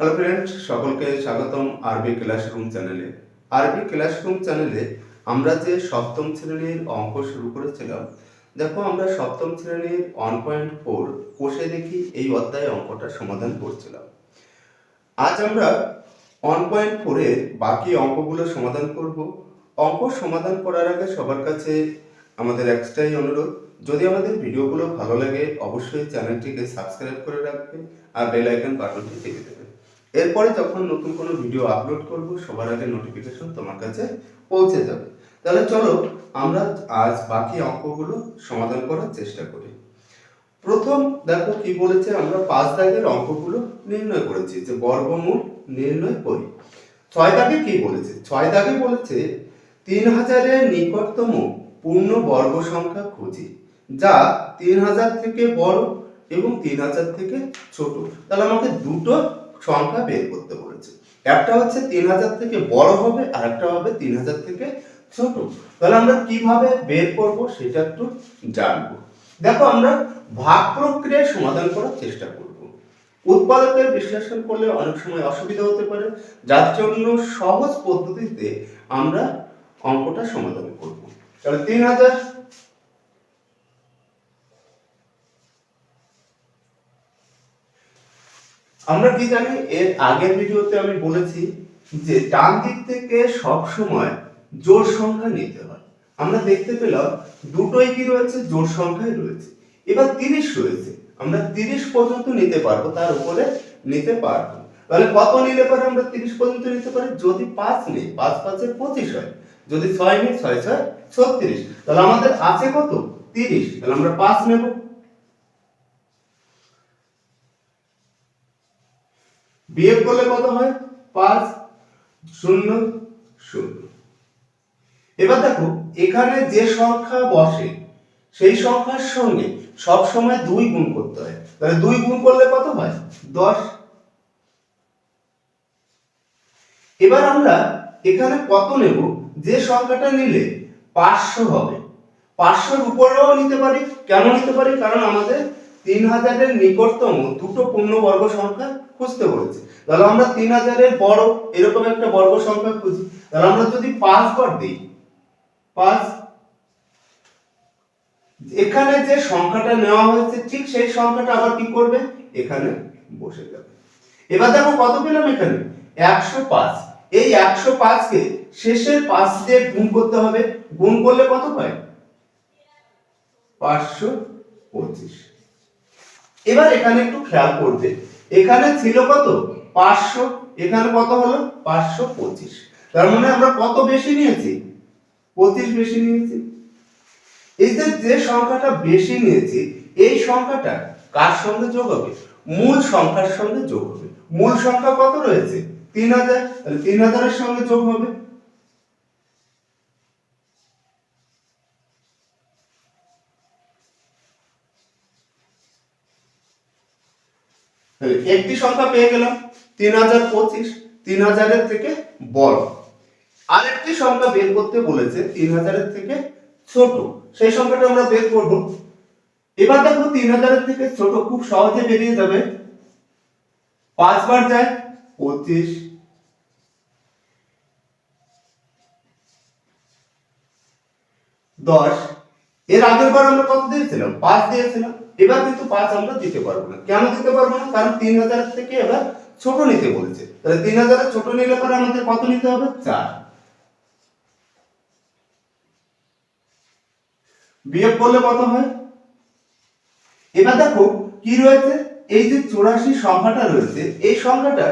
Hello friend, সকলকে স্বাগতম আরবি ক্লাসরুম চ্যানেলে। আরবি ক্লাসরুম চ্যানেলে আমরা যে সপ্তম শ্রেণীর অঙ্ক শুরু করেছিলাম, দেখো আমরা সপ্তম শ্রেণীর 1.4 কোষে দেখি এই অধ্যায়ে অঙ্কটা সমাধান করছিলাম। আজ আমরা 1.4 এর বাকি অঙ্কগুলো সমাধান করব। অঙ্ক সমাধান করার আগে সবার কাছে আমাদের একটাই অনুরোধ, যদি আমাদের ভিডিওগুলো ভালো লাগে অবশ্যই চ্যানেলটিকে সাবস্ক্রাইব করে রাখবে আর বেল আইকন বাটনটি টিপে দেবে। এরপরে যখন নতুন কোনো ভিডিও আপলোড করব সবার আগে নোটিফিকেশন তোমার কাছে পৌঁছে যাবে। তাহলে চলো আমরা আজ বাকি অঙ্কগুলো সমাধান করার চেষ্টা করি। প্রথম দেখো কি বলেছে, আমরা 5 দাগের অঙ্কগুলো নির্ণয় করেছি যে বর্গমূল নির্ণয় করি। 6 দাগে কি বলেছে? 6 দাগে বলেছে 3000 এর নিকটতম পূর্ণ বর্গ সংখ্যা খুঁজি যা 3000 থেকে বড় এবং 3000 থেকে ছোট। তাহলে আমাকে দুটো সংখ্যা বের করতে বলেছে, একটা হচ্ছে 3000 থেকে বড় হবে আর একটা হবে 3000 থেকে ছোট। তাহলে আমরা কিভাবে বের করব সেটা একটু জানবো। দেখো আমরা ভাগ প্রক্রিয়ায় সমাধান করার চেষ্টা করব। উৎপাদকের বিশ্লেষণ করলে অনেক সময় অসুবিধা হতে পারে, যার জন্য সহজ পদ্ধতিতে আমরা অঙ্কটা সমাধান করব। তাহলে 3000, আমরা কি জানি, এর আগের ভিডিওতে আমি বলেছি যে ডান দিক থেকে সব সময় জোড় সংখ্যা নিতে হয়। আমরা দেখতে পেলাম দুটোই কি রয়েছে, জোড় সংখ্যাই রয়েছে। এবার 30 রয়েছে, আমরা 30 পর্যন্ত নিতে পারবো, তার উপরে নিতে পারবো। তাহলে কত নিলে পরে আমরা 30 পর্যন্ত নিতে পারি? যদি 5 নেই, 5 5 25 হয়। যদি 6 নেই, 6 6 36। তাহলে আমাদের আছে কত? 30। তাহলে আমরা 5 নেব। বিয়োগ করলে কত হয়? 5 0 0। এবার দেখো এখানে যে সংখ্যা বসে সেই সংখ্যার সঙ্গে সব সময় 2 গুণ করতে হয়। তাহলে 2 গুণ করলে কত হয়? 10। এবার আমরা এখানে কত নেব? যে সংখ্যাটা নিলে 500 হবে। 500 এর উপরেও নিতে পারি। কেন নিতে পারি? কারণ আমাদের 3000 এর নিকটতম দুটো পূর্ণবর্গ সংখ্যা খুঁজতে বলেছে। তাহলে আমরা 3000 এর বড় এরকম একটা বর্গ সংখ্যা খুঁজি। তাহলে আমরা যদি 5 বার দিই, 5, এখানে যে সংখ্যাটা নেওয়া হয়েছে ঠিক সেই সংখ্যাটা আবার কি করবে? এখানে বসে যাবে। এবার দেখো কত পেলাম এখানে? 105। এই 105 কে শেষের 5 দিয়ে গুণ করতে হবে। গুণ করলে কত হয়? 525। এবার এখানে একটু খেয়াল করবে, এখানে ছিল কত? 500, এখানে কত হলো? 525। তার মানে আমরা কত বেশি নিয়েছি? 25 বেশি নিয়েছি। এই যে সংখ্যাটা বেশি নিয়েছি, এই সংখ্যাটা কার সঙ্গে যোগ হবে? মূল সংখ্যার সঙ্গে যোগ হবে। মূল সংখ্যা কত রয়েছে? 3000। তাহলে 3000 এর সঙ্গে যোগ হবে। তাহলে একটি সংখ্যা পেয়ে গেলাম 3025, 3000 এর থেকে বড়। আরেকটি সংখ্যা বের করতে বলেছে 3000 এর থেকে ছোট, সেই সংখ্যাটা আমরা বের করব। এবার দেখো 3000 এর থেকে ছোট খুব সহজে বেরিয়ে যাবে। 5 বার যায় 25, 10। এর আগের বার আমরা কত দিয়েছিলাম? 5 দিয়েছিলাম। এবার কিন্তু 5 আমরা দিতে পারবো না। কেন দিতে পারবো না? কারণ 3000 এর থেকে এবার ছোট নিতে বলেছে। তাহলে 3000 এর ছোট নিলে পরে আমাদের কত নিতে হবে? 4। বিয়োগ করলে কত হয়? এবার দেখো কি রয়েছে, এই যে 84 সংখ্যাটা রয়েছে, এই সংখ্যাটা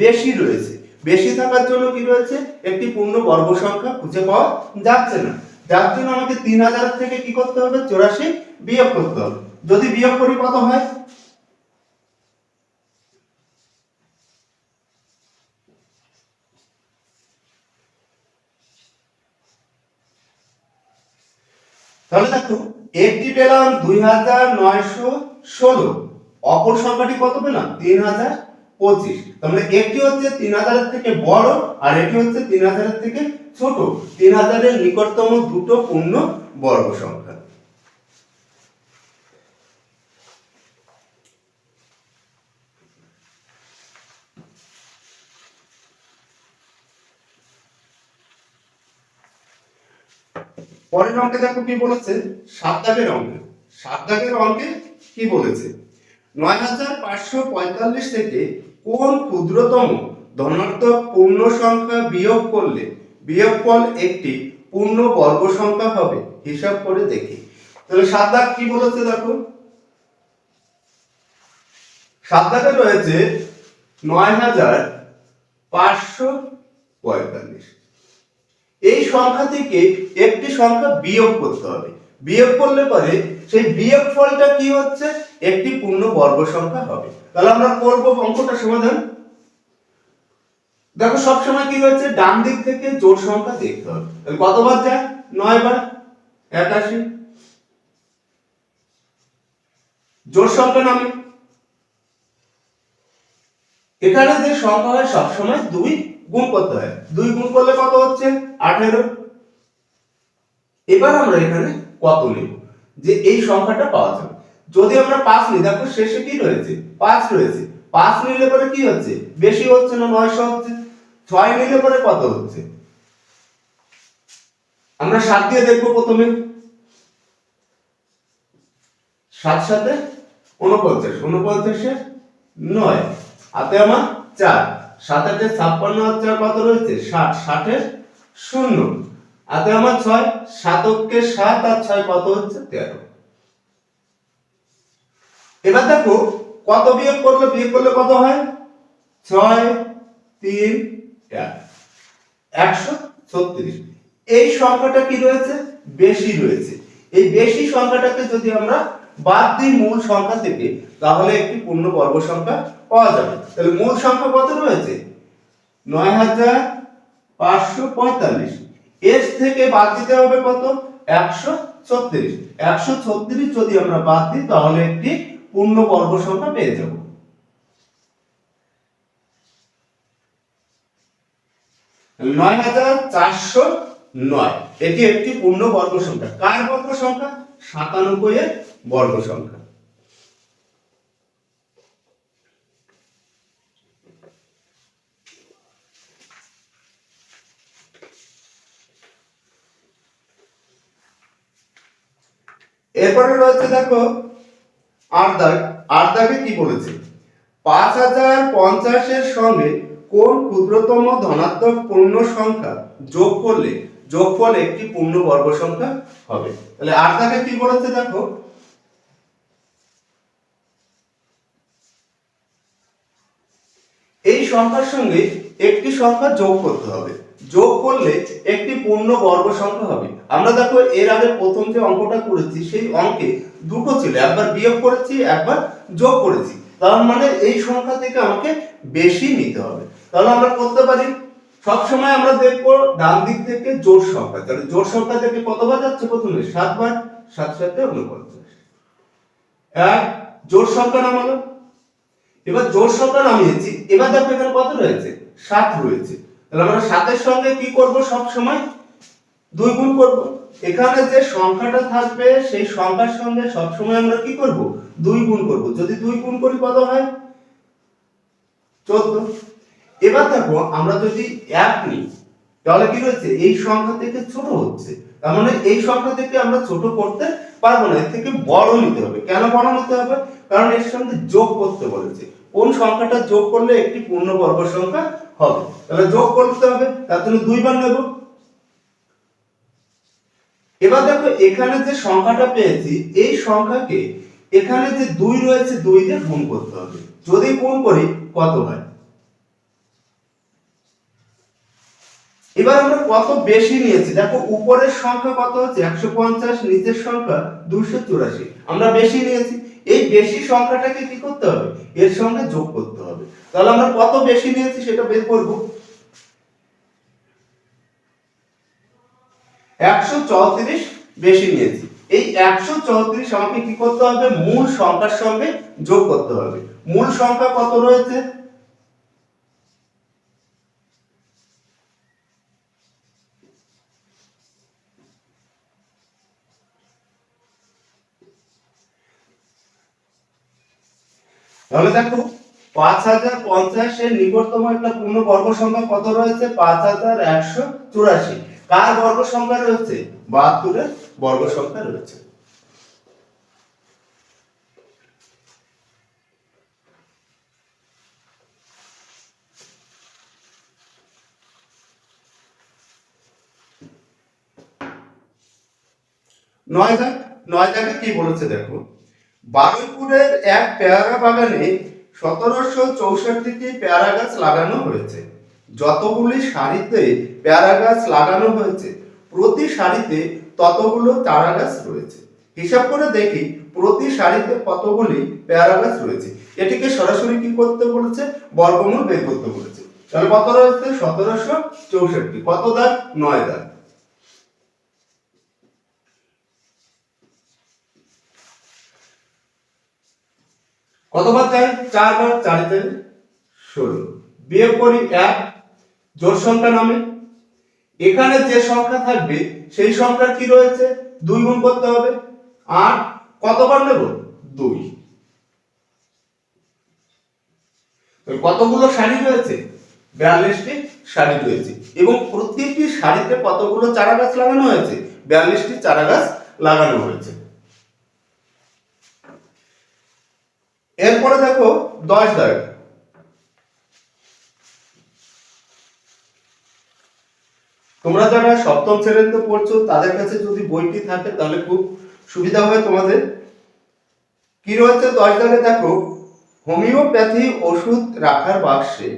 বেশি রয়েছে। বেশি থাকার জন্য কি রয়েছে? একটি পূর্ণ বর্গ সংখ্যা খুঁজে পাওয়া যাচ্ছে না, যার জন্য আমাকে 3000 থেকে কি করতে হবে? 84 বিয়োগ করতে হবে। যদি বিয়োগ করি কত হয়? তাহলে দেখো একটি পেলাম 2916, অপর সংখ্যাটি কত পেলাম? 3025। তার মানে একটি হচ্ছে 3000 এর থেকে বড় আর এটি হচ্ছে 3000 এর থেকে ছোট। 3000 এর নিকটতম দুটো পূর্ণ বর্গ সংখ্যা। পরের অঙ্কে দেখো কি বলেছে, 7 দাগের অঙ্কে কি বলেছে, 9545 থেকে কোন ক্ষুদ্রতম ধনাত্মক পূর্ণ সংখ্যা বিয়োগ করলে বিয়োগফল একটি পূর্ণ বর্গ সংখ্যা হবে, হিসাব করে দেখি। তাহলে 7 দাগ কি বলেছে দেখো, 7 দাগে রয়েছে 9545। এই সংখ্যা থেকে একটি সংখ্যা বিয়োগ করতে হবে, বিয়োগ করলে পরে সেই বিয়োগ ফলটা কি হচ্ছে, একটি পূর্ণ বর্গ সংখ্যা হবে। তাহলে আমরা করব অঙ্কটা সমাধান। দেখো সব সময় কি হচ্ছে, ডান দিক থেকে জোড় সংখ্যা দেখতে হবে। তাহলে কতবার যায়, 9 বার, 81। জোড় সংখ্যা নামে এখানে যে সংখ্যা হয় সব সময় 2 গুণ করতে হয়, 2 গুণ করলে কত হচ্ছে, 18। এবার আমরা এখানে কত নেব যে এই সংখ্যাটা পাওয়া যাবে। যদি আমরা 5 নিই, দেখো শেষে কি রয়েছে, 5 রয়েছে, 5 নিলে পরে কি হচ্ছে, বেশি হচ্ছে না, 900 হচ্ছে। 6 নিলে পরে কত হচ্ছে, আমরা 7 দিয়ে দেখব প্রথমে। 7 সাথে 49, 49 এর 9, হাতে আমার 4, 7 8 এ 56 আর 4 কত রয়েছে, 60, 60 এর 0, হাতে আমার 6, 7 কে 7 আর 6 কত হচ্ছে, 13। এবার দেখো কত বিয়োগ করলে কত হয়, 6 3 1, 136। এই সংখ্যাটা কি রয়েছে, বেশি রয়েছে। এই বেশি সংখ্যাটাকে যদি আমরা বাদ দিই মূল সংখ্যা থেকে, তাহলে একটি পূর্ণ বর্গ সংখ্যা পাওয়া যাবে। তাহলে মূল সংখ্যা কত রয়েছে, 9545। এর থেকে বাদ দিতে হবে কত, 136। 136 যদি আমরা বাদ দিই তাহলে একটি পূর্ণ বর্গ সংখ্যা পেয়ে যাব। 9409 এটি একটি পূর্ণ বর্গ সংখ্যা। কার বর্গ সংখ্যা, 97 এর বর্গ সংখ্যা। এরপরে রয়েছে দেখো 8 দাগ। 8 দাগে কি বলেছে, 5050 এর সঙ্গে কোন ক্ষুদ্রতম ধনাত্মক পূর্ণ সংখ্যা যোগ করলে যোগফল একটি পূর্ণ বর্গ সংখ্যা হবে। তাহলে 8 দাগে কি বলেছে দেখো, এই সংখ্যার সঙ্গে একটি সংখ্যা যোগ করতে হবে, যোগ করলে একটি পূর্ণ বর্গ সংখ্যা হবে। আমরা দেখো এর আগে প্রথম যে অঙ্কটা করেছি সেই অঙ্কে দুটো ছিল, একবার বিয়োগ করেছি, একবার যোগ করেছি। তার মানে এই সংখ্যা থেকে আমাকে বেশি নিতে হবে। তাহলে আমরা করতে পারি, সব সময় আমরা দেখবো ডান দিক থেকে জোড় সংখ্যা। তাহলে জোড় সংখ্যা থেকে কতবার যাচ্ছে, প্রথমে 7 বার, 7 7 49, এক জোড় সংখ্যা নামালো। এবার জোড় সংখ্যা নামিয়েছি, এবার দেখো এখানে কত রয়েছে, 7 রয়েছে। তাহলে আমরা 7 এর সঙ্গে কি করব, সব সময় 2 গুণ করব। এখানে যে সংখ্যাটা থাকবে সেই সংখ্যার সঙ্গে সব সময় আমরা কি করব, 2 গুণ করব। যদি 2 গুণ করি কত হয়, 14। এবার দেখো আমরা যদি 1 নিই তাহলে কি হচ্ছে, এই সংখ্যা থেকে ছোট হচ্ছে। তার মানে এই সংখ্যা থেকে আমরা ছোট করতে পারবো না, এর থেকে বড় নিতে হবে। কেন বড় নিতে হবে, কারণ এর সঙ্গে যোগ করতে বলেছে। কোন সংখ্যাটা যোগ করলে একটি পূর্ণবর্গ সংখ্যা হবে, তাহলে যোগ করতে হবে, তার জন্য 2 বার নেব। এবার দেখো এখানে যে সংখ্যাটা পেয়েছি এই সংখ্যাকে এখানে যে 2 রয়েছে 2 দিয়ে গুণ করতে হবে। যদি গুণ করি কত হয়, এবার আমরা কত বেশি নিয়েছি, দেখো উপরের সংখ্যা কত হচ্ছে 150, নিচের সংখ্যা 284, আমরা বেশি নিয়েছি। এই বেশি সংখ্যাটাকে কি করতে হবে, এর সঙ্গে যোগ করতে হবে। তাহলে আমরা কত বেশি নিয়েছি সেটা বের করব। 134 বেশি নিয়েছি। এই 134 আমাকে কি করতে হবে, মূল সংখ্যার সঙ্গে যোগ করতে হবে। মূল সংখ্যা কত রয়েছে, তাহলে দেখো 5050 এর নিকটতম একটা পূর্ণ বর্গ সংখ্যা কত রয়েছে, 5184। কার বর্গ সংখ্যা রয়েছে? 72 এর বর্গ সংখ্যা রয়েছে। নয় দাগে কি বলেছে দেখো, বারুইপুরের এক পেয়ারা বাগানে 1764টি পেয়ারা গাছ লাগানো হয়েছে। যতগুলি সারিতে পেয়ারা গাছ লাগানো হয়েছে প্রতি সারিতে ততগুলো চারা গাছ রয়েছে। হিসাব করে দেখি প্রতি সারিতে কতগুলি পেয়ারা গাছ রয়েছে। এটিকে সরাসরি কি করতে বলেছে? বর্গমূল বের করতে বলেছে। তাহলে কত রয়েছে? 1764। কত দাগ? 9 দাগ। কতবার চাই? 4 বার। 4 তে 16। বিয়োগ করি 1, জোড় সংখ্যা নামে এখানে যে সংখ্যা থাকবে সেই সংখ্যার কি রয়েছে? 2 গুণ করতে হবে। 8 কতবার নেব? 2। তো কতগুলো সারি রয়েছে? 42টি সারি রয়েছে এবং প্রতিটি সারিতে কতগুলো চারা গাছ লাগানো হয়েছে? 42টি চারা গাছ লাগানো হয়েছে। এরপরে দেখো 10 দাগ। তোমরা যারা সপ্তম শ্রেণীতে পড়ছো তাদের কাছে যদি বইটি থাকে তাহলে খুব সুবিধা হয় তোমাদের। কি রয়েছে 10 দাগে দেখো, হোমিওপ্যাথি ওষুধ রাখার বাক্সে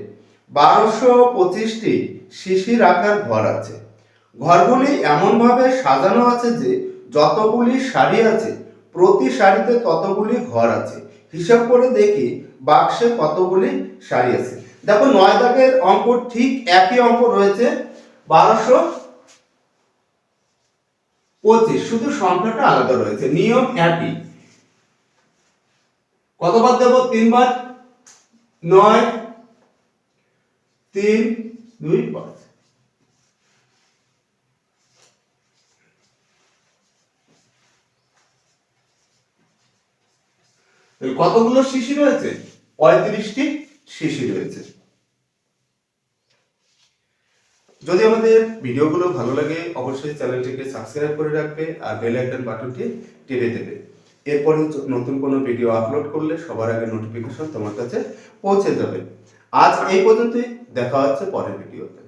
1225টি শিশি রাখার ঘর আছে। ঘরগুলি এমনভাবে সাজানো আছে যে যতগুলি সারি আছে প্রতি সারিতে ততগুলি ঘর আছে। হিসাব করে দেখি বাক্সে কতগুলি সারি আছে। দেখো 9 দাগের অঙ্ক ঠিক একই অঙ্ক রয়েছে, 1225, শুধু সংখ্যাটা আলাদা রয়েছে, নিয়ম একই। কতবার দেব? 3 বার। 9 3 2 5। কতগুলো শিশি রয়েছে? 35টি শিশি রয়েছে। যদি আমাদের ভিডিওগুলো ভালো লাগে অবশ্যই চ্যানেলটিকে সাবস্ক্রাইব করে রাখবে আর বেল আইকন বাটনটি টিপে দেবে। এরপরে নতুন কোনো ভিডিও আপলোড করলে সবার আগে নোটিফিকেশন তোমার কাছে পৌঁছে যাবে। আজ এই পর্যন্তই, দেখা হচ্ছে পরের ভিডিওতে।